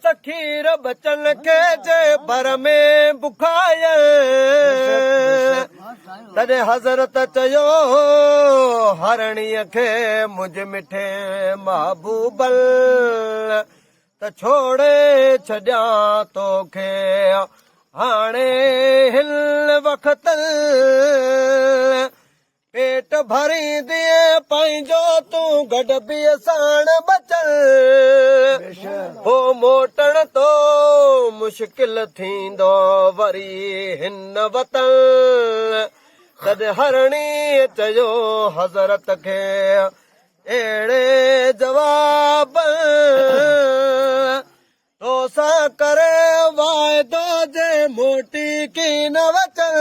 सखीर बचन खे जे भर में बुखायल तॾहिं हज़रत चयो हरणीअ खे मुझ मिठे महबूबल त छोड़े छॾियां तोखे हाणे हिल वक़्तल पेट भरींदे पंहिंजो तूं गॾ बि साण बचल हो मोटण तो मुश्किल थींदो वरी हिन वतन तॾहिं हरणी चयो हज़रत खे अहिड़े जवाब तो सां करे वाइदो जे मोटी की न वचल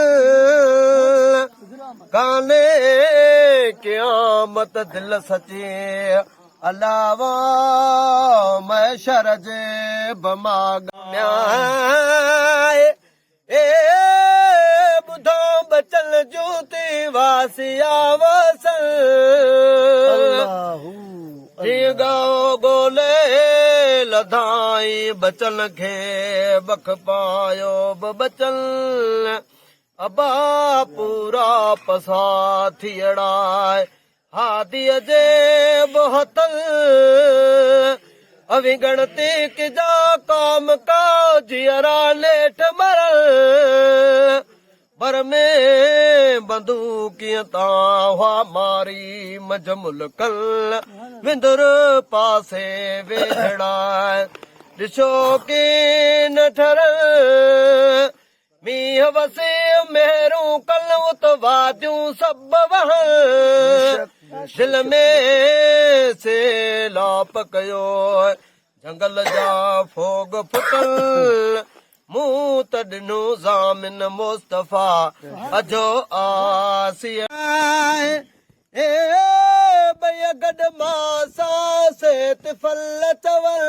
काने क़यामत दिल सची अलावा मैशर जे बमाॻाए ए ॿुधो बचल जूती वासिया वसल गोले लधाई बचन खे बख पायो बचल अबा पूरा पसा थियड़ाए हादीअ जे बोहतल अविगणती किजा काम का जियरा नेठ मरल बर में बंदूकियं तां हुआ मारी मज मुल्कल विंदुर पासे वेझड़ाए ॾिसो की न ठरल मींहं वसे मेहरूं कल उत वादियूं सभ वहल दिल में सेलाप कयो जंगल जा फोग फुटल मूं त ॾिनो ज़ामिन मुस्तफ़ा अजो आसिया ए बय गॾ मासा से तिफल चवल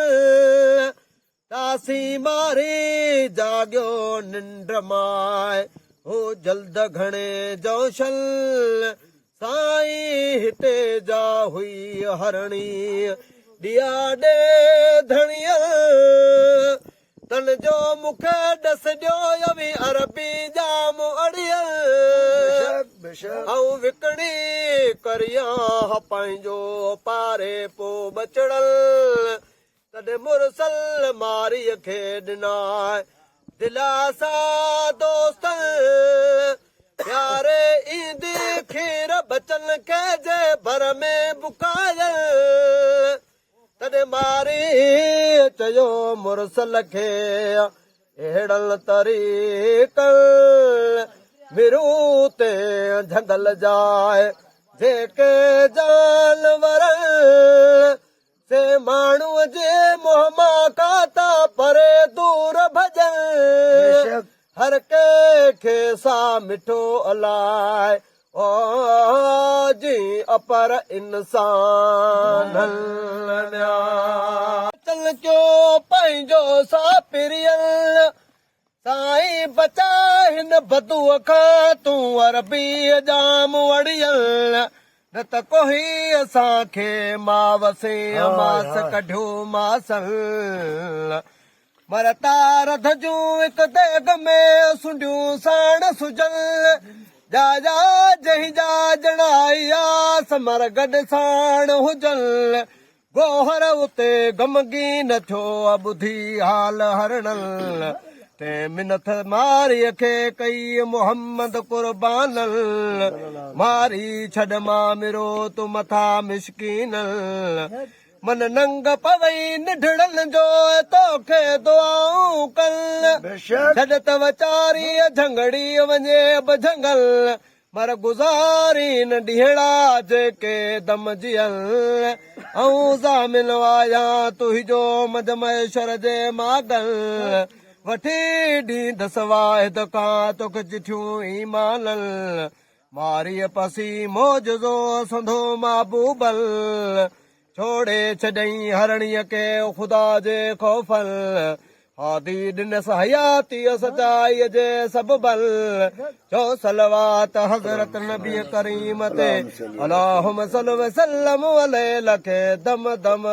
तासी मारी जाॻियो निंड माए हो जल्द घणे जोशल साईं हिते जा हुई हरणी ॾिया ॾे धणियल तन जो मूंखे ॾस ॾियो यवी अरबी जाम अड़ियल ऐं विकणी करियां पंहिंजो पारे पो बचड़ल तॾहिं मुरसल मारीअ खे ॾिनाए दिलासा दोस्त प्यारे ईंदी खीर बचन खे जे भर में बुकायल तॾहिं मारी चयो मुरसल खे अहिड़ल तरीक़ल मिरू ते झंगल जाए जेके जानवर से माण्हूअ जे मोहमा काता परे दूर भॼन हर कंहिंखे सा मिठो अलाए ओ जी अपर इंसान चल कयो पंहिंजो सा पिरियल साईं बचा हिन बदूअ खां तूं अरबीअ जाम अड़ियल न त कोई असांखे मावसे मास कढियो मासल मर तार धजूं हिकु देग में सुंडियूं साण सुजल जा जा जही जा जणाया समर गॾ साण हुजल गोहर उते गमगी न थियो ॿुधी हाल हरणल ते मिनथ मारीअ खे कई मोहम्मद कुर्बानल मारी छॾ मां मिरो तूं मथां मिशकीनल मन नंग पवई निढड़न जो तोखे दुआऊं कल छॾ त वीचारीअ झंगड़ी वञे बि झंगल मर गुज़ारी न ॾींहड़ा जेके दम जियल ऐं ज़ामिन आया तुंहिंजो मद मैशर जे मागल वठी ॾींदस वाहिद खां तोखे चिठियूं ईमानल मारीअ पसी मौजो संधो महबूबल छोड़े छॾई हरणीअ के ख़ुदा जे ख़ौफल हादी ॾिनस हयातीअ सचाईअ जे सबबल चो सलवात हज़रत नबी करीम ते अल्लाहुम्मा सल्लि व सल्लम अलैहि लखे दम दम